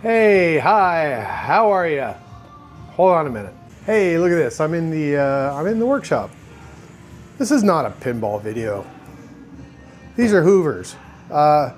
Hey, hi, how are you? Hold on a minute. Hey, look at this. I'm in the workshop. This is not a pinball video. These are Hoovers. The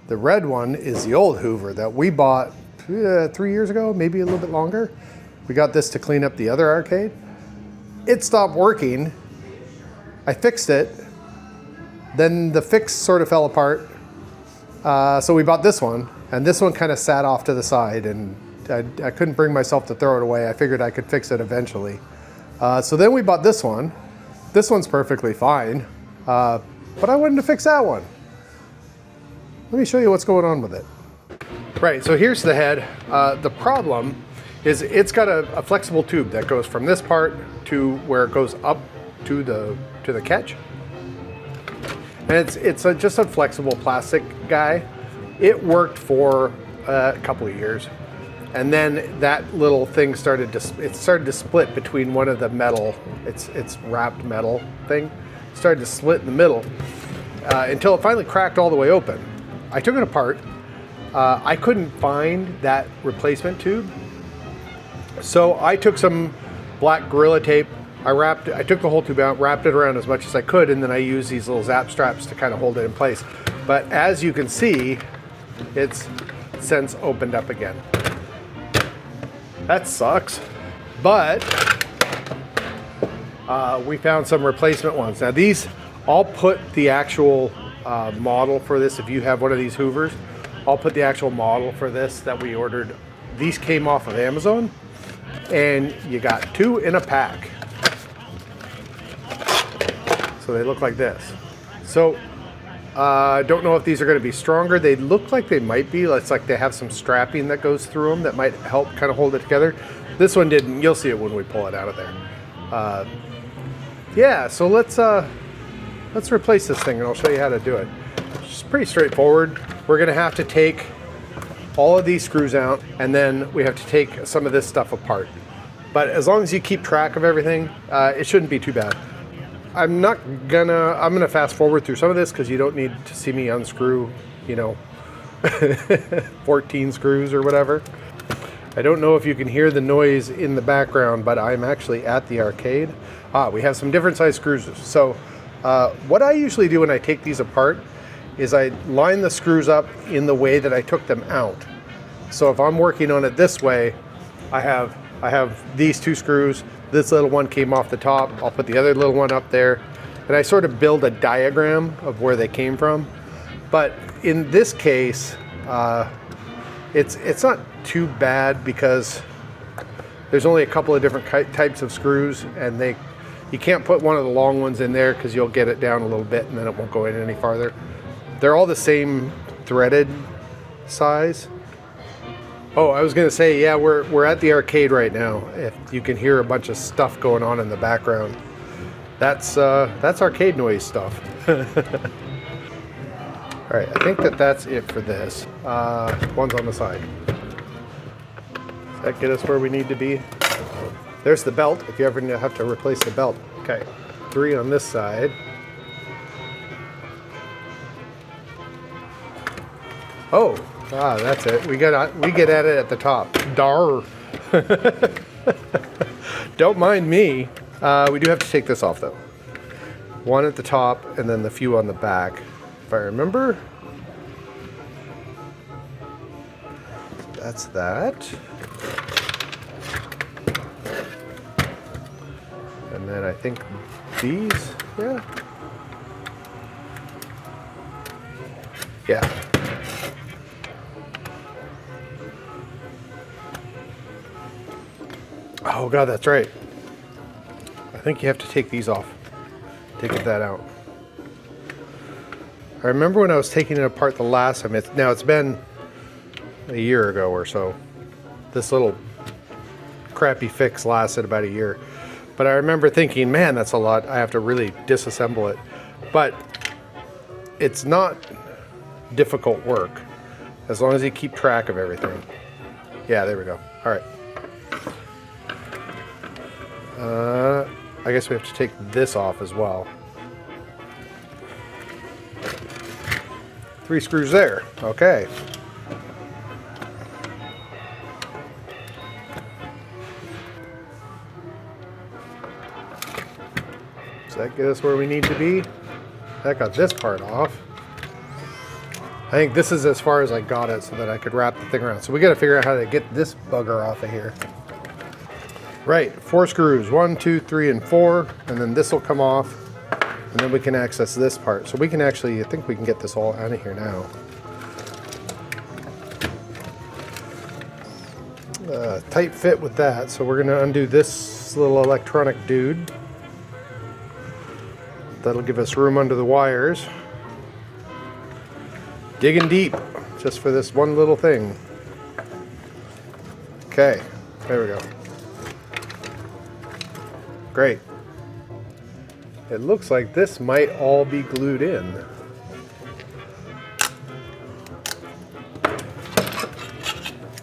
red one is the old Hoover that we bought 3 years ago, maybe a little bit longer. We got this to clean up the other arcade. It stopped working. I fixed it. Then the fix sort of fell apart. So we bought this one, and this one kind of sat off to the side, and I couldn't bring myself to throw it away. I figured I could fix it eventually. So then we bought this one. This one's perfectly fine, but I wanted to fix that one. Let me show you what's going on with it. Right, so here's the head. The problem is it's got a flexible tube that goes from this part to where it goes up to the catch. And it's just a flexible plastic guy. It worked for a couple of years. And then that little thing started to split between one of the metal, it's wrapped metal thing. It started to split in the middle until it finally cracked all the way open. I took it apart. I couldn't find that replacement tube. So I took some black Gorilla tape. I took the whole tube out, wrapped it around as much as I could, and then I used these little zap straps to kind of hold it in place. But as you can see, it's since opened up again. That sucks. But we found some replacement ones. Now these, I'll put the actual model for this. If you have one of these Hoovers, I'll put the actual model for this that we ordered. These came off of Amazon, and you got 2 in a pack. So they look like this. So I don't know if these are going to be stronger. They look like they might be. It's like they have some strapping that goes through them that might help kind of hold it together. This one didn't. You'll see it when we pull it out of there. Yeah, so let's replace this thing, and I'll show you how to do it. It's pretty straightforward. We're going to have to take all of these screws out, and then we have to take some of this stuff apart. But as long as you keep track of everything, it shouldn't be too bad. I'm gonna fast forward through some of this because you don't need to see me unscrew, 14 screws or whatever. I don't know if you can hear the noise in the background, but I'm actually at the arcade. We have some different size screws. So what I usually do when I take these apart is I line the screws up in the way that I took them out. So if I'm working on it this way, I have these 2 screws. This little one came off the top. I'll put the other little one up there. And I sort of build a diagram of where they came from. But in this case, it's not too bad because there's only a couple of different types of screws, and you can't put one of the long ones in there because you'll get it down a little bit and then it won't go in any farther. They're all the same threaded size. Oh, I was gonna say, yeah, we're at the arcade right now. If you can hear a bunch of stuff going on in the background, that's arcade noise stuff. All right, I think that's it for this. One's on the side. Does that get us where we need to be? There's the belt, if you ever have to replace the belt. Okay, 3 on this side. Oh. That's it. We get at it at the top. Dar. Don't mind me. We do have to take this off though. 1 at the top and then the few on the back, if I remember. That's that. And then I think these, yeah. Yeah. Oh God, that's right. I think you have to take these off to get that out. I remember when I was taking it apart the last time. It's been a year ago or so. This little crappy fix lasted about a year. But I remember thinking, man, that's a lot. I have to really disassemble it. But it's not difficult work as long as you keep track of everything. Yeah, there we go. All right. I guess we have to take this off as well. 3 screws there. Okay. that get us where we need to be? That got this part off. I think this is as far as I got it so that I could wrap the thing around. So we got to figure out how to get this bugger off of here. Right, 4 screws, 1, 2, 3, and 4, and then this will come off, and then we can access this part. So we can actually, I think we can get this all out of here now. Tight fit with that, so we're gonna undo this little electronic dude. That'll give us room under the wires. Digging deep, just for this one little thing. Okay, there we go. Great. It looks like this might all be glued in.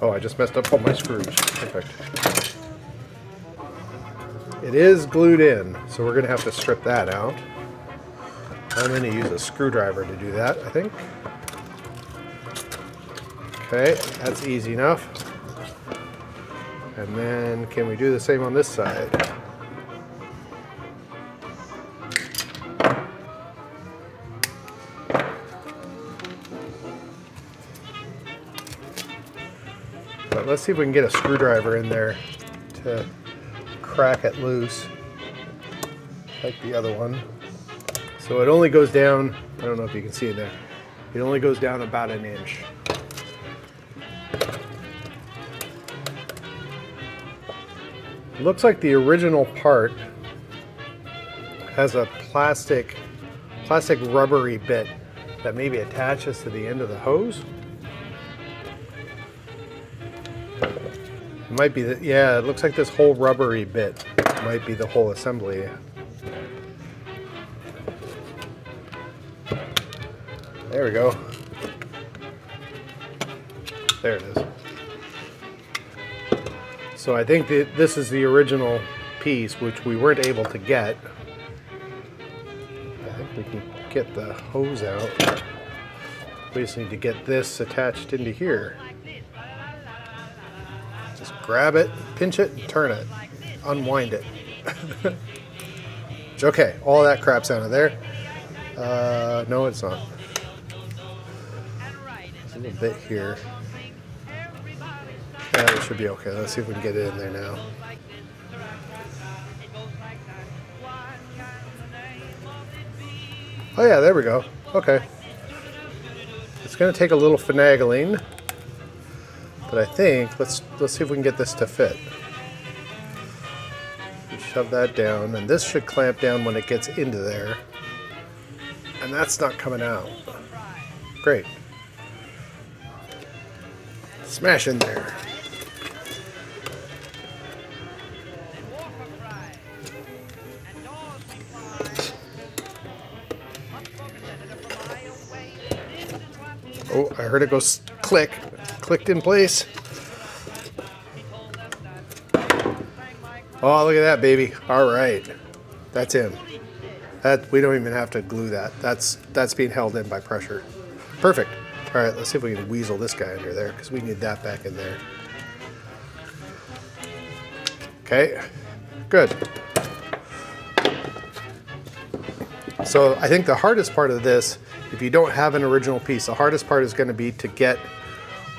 Oh, I just messed up all my screws. Perfect. It is glued in, so we're gonna have to strip that out. I'm gonna use a screwdriver to do that, I think. Okay, that's easy enough. And then can we do the same on this side? But let's see if we can get a screwdriver in there to crack it loose, like the other one. So it only goes down, I don't know if you can see it there, it only goes down about 1 inch. It looks like the original part has a plastic rubbery bit that maybe attaches to the end of the hose. It might be that, yeah, it looks like this whole rubbery bit might be the whole assembly. There we go. There it is. So I think that this is the original piece, which we weren't able to get. I think we can get the hose out. We just need to get this attached into here. Just grab it, pinch it, and turn it. Unwind it. Okay, all that crap's out of there. No, it's not. There's a little bit here. Yeah, it should be okay. Let's see if we can get it in there now. Oh yeah, there we go. Okay. It's going to take a little finagling, but I think let's see if we can get this to fit. Shove that down, and this should clamp down when it gets into there. And that's not coming out. Great. Smash in there. Oh, I heard it go click. Clicked in place. Oh, look at that, baby. All right. That's in. We don't even have to glue that. That's being held in by pressure. Perfect. All right, let's see if we can weasel this guy under there, because we need that back in there. Okay, good. So I think the hardest part of this, if you don't have an original piece, the hardest part is going to be to get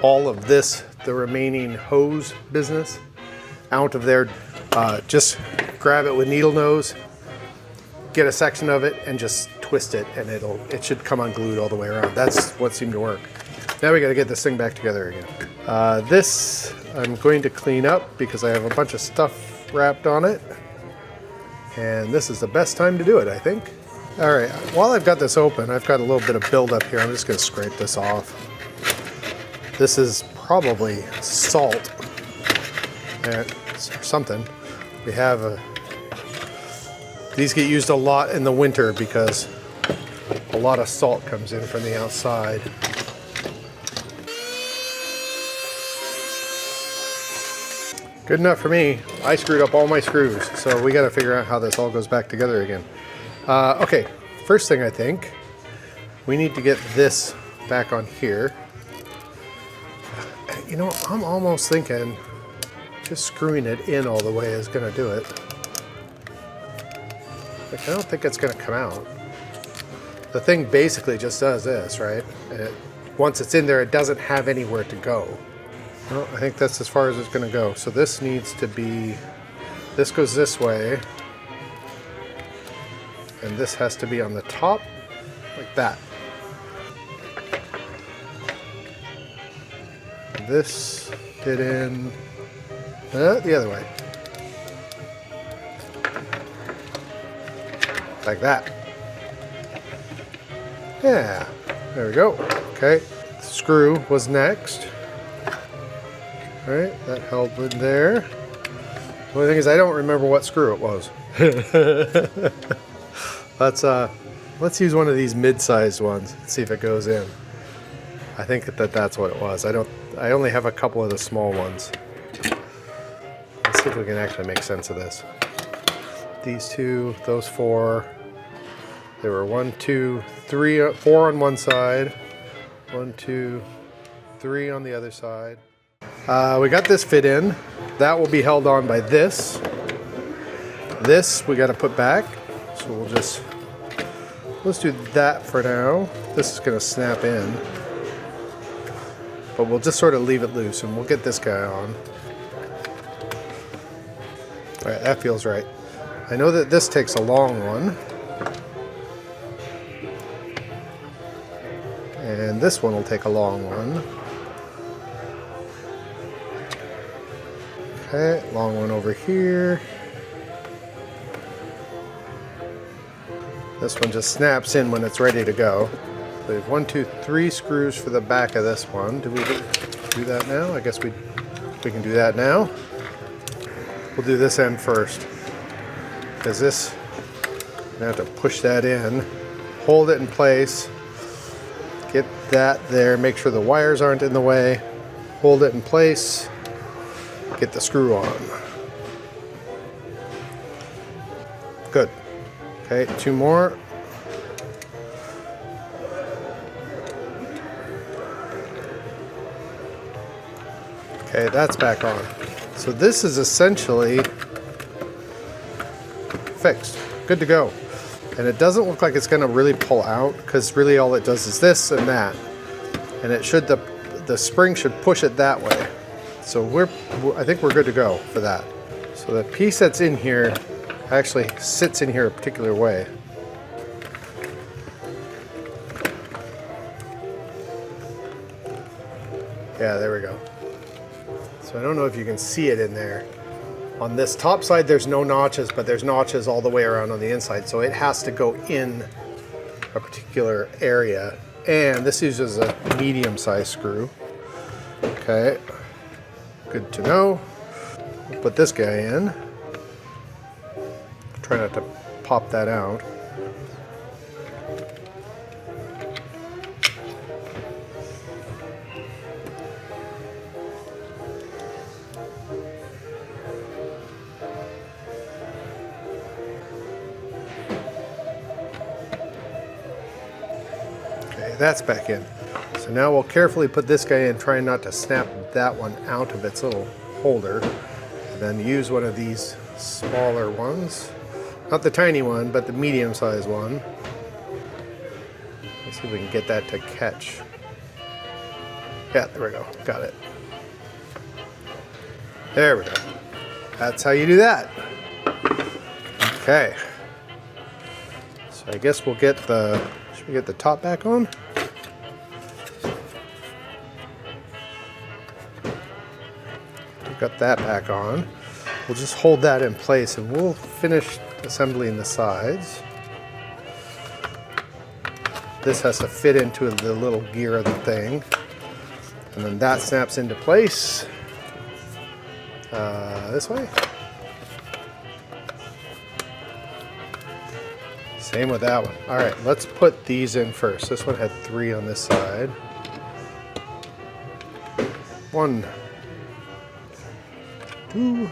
all of this, the remaining hose business, out of there. Just grab it with needle nose, get a section of it, and just twist it, and it should come unglued all the way around. That's what seemed to work. Now we got to get this thing back together again. This I'm going to clean up because I have a bunch of stuff wrapped on it, and this is the best time to do it, I think. All right, while I've got this open, I've got a little bit of buildup here. I'm just going to scrape this off. This is probably salt or something. We have these get used a lot in the winter because a lot of salt comes in from the outside. Good enough for me. I screwed up all my screws, so we got to figure out how this all goes back together again. Okay, first thing I think, we need to get this back on here. You know, I'm almost thinking just screwing it in all the way is going to do it. Like, I don't think it's gonna come out. The thing basically just does this, right? And once it's in there, it doesn't have anywhere to go. Well, I think that's as far as it's gonna go. So this needs to be, this goes this way, and this has to be on the top, like that. This get in the other way. Like that. Yeah, there we go. Okay, the screw was next. All right, that held in there. The only thing is I don't remember what screw it was. Let's use one of these mid-sized ones and see if it goes in. I think that's what it was. I only have a couple of the small ones. Let's see if we can actually make sense of this. These two, those four. There were 1, 2, 3, 4 on one side. 1, 2, 3 on the other side. We got this fit in. That will be held on by this. This we got to put back. So let's do that for now. This is going to snap in. But we'll just sort of leave it loose and we'll get this guy on. All right, that feels right. I know that this takes a long one. And this one will take a long one. Okay, long one over here. This one just snaps in when it's ready to go. So we have 1, 2, 3 screws for the back of this one. Do we do that now? I guess we can do that now. We'll do this end first. Because this, I'm gonna have to push that in, hold it in place, get that there, make sure the wires aren't in the way, hold it in place, get the screw on. Good. Okay, 2 more. Okay, that's back on. So this is essentially fixed, good to go. And it doesn't look like it's gonna really pull out because really all it does is this and that. And it should, the spring should push it that way. So I think we're good to go for that. So the piece that's in here actually sits in here a particular way. Yeah, there we go. So I don't know if you can see it in there. On this top side, there's no notches, but there's notches all the way around on the inside. So it has to go in a particular area. And this uses a medium-sized screw. Okay, good to know. We'll put this guy in. Try not to pop that out. That's back in. So now we'll carefully put this guy in, trying not to snap that one out of its little holder. And then use one of these smaller ones. Not the tiny one, but the medium-sized one. Let's see if we can get that to catch. Yeah, there we go. Got it. There we go. That's how you do that. Okay. So I guess we'll get should we get the top back on? Got that back on. We'll just hold that in place and we'll finish assembling the sides. This has to fit into the little gear of the thing. And then that snaps into place. This way. Same with that one. All right, let's put these in first. This one had 3 on this side. 1, 2,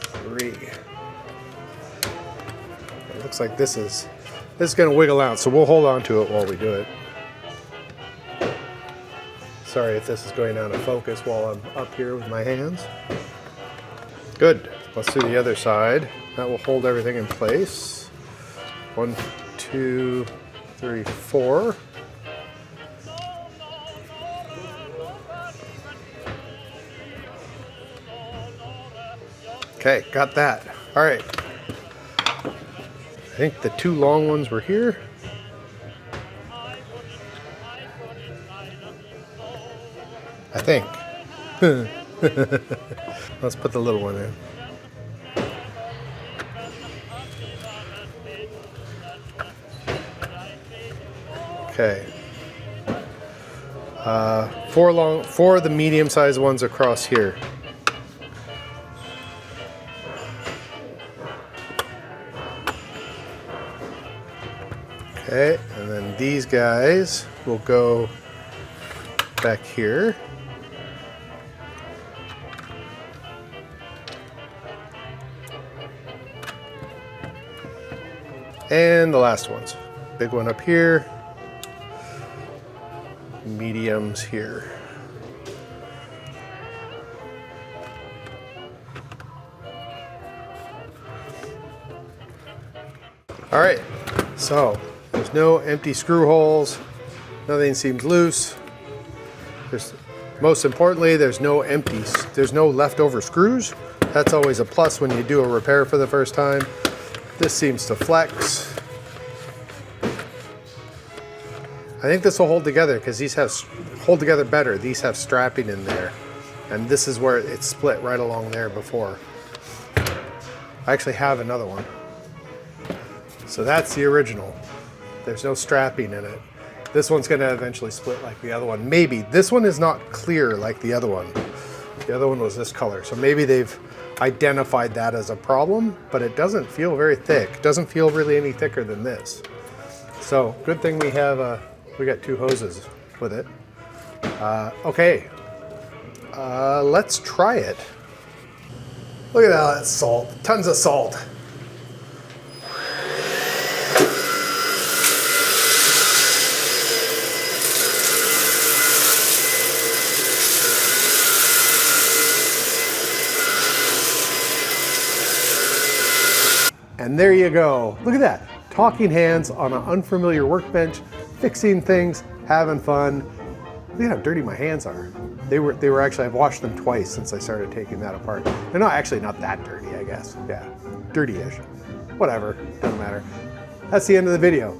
3. It looks like this is going to wiggle out, so we'll hold on to it while we do it. Sorry if this is going out of focus while I'm up here with my hands. Good. Let's do the other side. That will hold everything in place. 1, 2, 3, 4. Okay, got that. All right. I think the 2 long ones were here. I think. Let's put the little one in. Okay. 4 of the medium-sized ones across here. Okay, and then these guys will go back here. And the last ones. Big one up here. Mediums here. All right, so there's no empty screw holes. Nothing seems loose. Most importantly, there's no leftover screws. That's always a plus when you do a repair for the first time. This seems to flex. I think this will hold together because these hold together better. These have strapping in there. And this is where it's split right along there before. I actually have another one. So that's the original. There's no strapping in it. This one's gonna eventually split like the other one. Maybe. This one is not clear like the other one. The other one was this color. So maybe they've identified that as a problem, but it doesn't feel very thick. It doesn't feel really any thicker than this. So good thing we have, we got 2 hoses with it. Okay, let's try it. Look at all that salt, tons of salt. And there you go. Look at that. Talking hands on an unfamiliar workbench, fixing things, having fun. Look at how dirty my hands are. They were actually, I've washed them twice since I started taking that apart. They're not actually not that dirty, I guess. Yeah, dirty-ish. Whatever, doesn't matter. That's the end of the video.